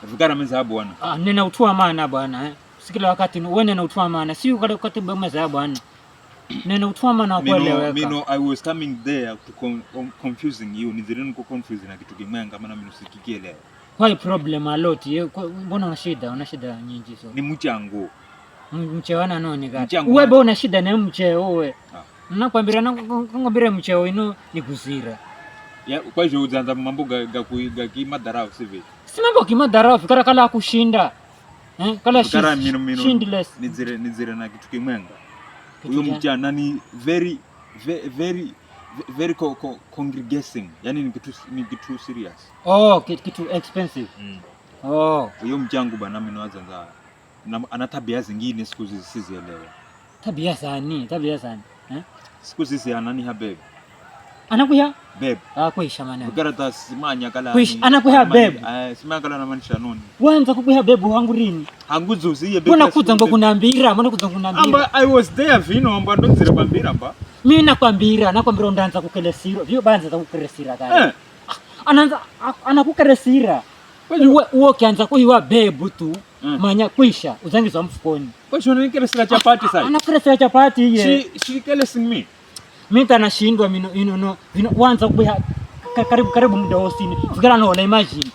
Vikara meza bwana. Nina utua maana bwana Sikila wakati wewe nina utua maana. Si wakati meza bwana. Nina utua maana kueleweka. Mino I was coming there to confusing you. Nizireni ku confuse na kitu kimwenga maana mimi sikikielewa. Why problem a lot? Mbona una shida nyingi so? Ni mchango. Mchewana noni gati. Wewe bwana una shida na mcheo wewe. Nakwambia ngambira mcheo ino ni kuzira. Ya kwa hiyo uzaanza mambo ga kimadarau sivi. Si mambo kimadarau fikara kala kushinda. Kala shindless. Nizire na kitu kimwenga. Huyo mchana ni very congregating. Yani ni kitu serious. Kitu expensive. Huyo mchango bana mimi naanza ana tabia zingine siku zisizielewa. Tabia sani? Siku hizi anani habebe. Anakuya? Babe. Kuisha maana. Ugarata simanya kala. Kuisha anakuya babe. Simanya kala na manisha noni. Wanza kukuya babe wangu rini. Hanguzuzi ye babe. Mbona kuza ngo kunambira? Amba I was there vino amba ndo nzire kwambira mba. Mimi nakwambira undanza kukelesira. Vyo banza za kukelesira gani? Anakukelesira. Uo kianza kuhiwa babe tu. Manya kuisha uzangiza mfukoni. Kwa hiyo unakelesira chapati sasa. Anakelesira chapati ye. She kelesing me. Mimi tanashindwa wanza kuya karibu muda wosini. Fikira na imagine.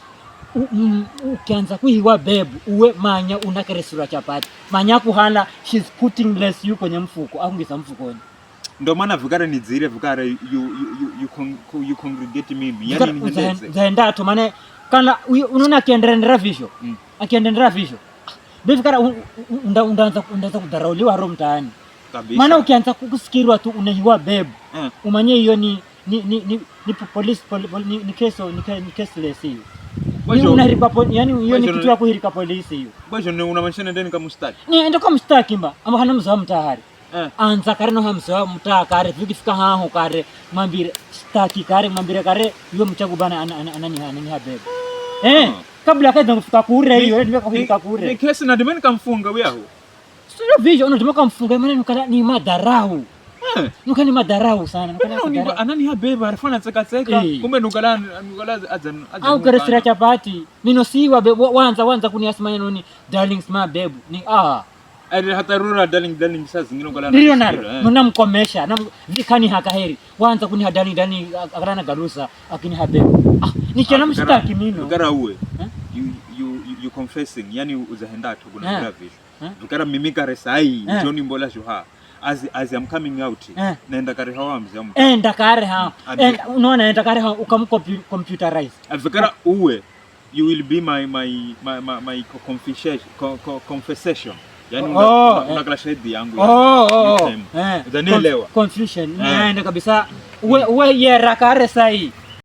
Ukianza kuhiwa babe uwe manya unakelesira chapati. Manya kuhala she's putting less you kwenye mfuko au ngisa mfukoni. Ndio maana vikara nizire vikara you congregate mimi. Yani nihendeze. Zaenda to maana kana unaona akiendelea visho. Akiendelea visho. Vikara undaanza kudarauliwa roho mtaani. Maana ukianza kusikirwa tu unahiwa babe. Umanye hiyo ni police ni caseless hiyo. Unahiripa yani hiyo ni kitu ya kuhirika polisi hiyo. Bwana ni unamaanisha ndani kama mstaki. Ndio kama mstaki mba. Ama hana mzao mtahari. Anza kare no hamso mtakare vikifika haho kare mambire staki kare mambire kare hiyo mchagu bana anani habebe. Kabla kaza kufika kure hiyo ndio kufika kure. Ni kesi na demeni kamfunga wewe. Sio vision ndio kamfunga maana ni madarau. Nukani madarau sana. Anani habebe arifana tseka kumbe nukala azan. Au karesira chapati. Mino siwa wanza kuniasimanya noni darling my babe ni Ari hatarura darling sasa zingine ngala. Ndio mnamkomesha na vikani hakaheri. Wanza kuni darling akarana garusa akini habebe. Nikiona mshtaki mino. Vikara uwe. You confessing yani uzahenda tu kuna gravish. Vikara mimika resai Johnny Mbola Shuha. As I'm coming out naenda kare hawa mzamu. Enda kare hawa. Unaona enda kare hawa computerize. Vikara uwe you will be my confession. Yani unakala shahidi yangu. Udanielewa. Confusion. Naenda kabisa. Uwe yera kare sai.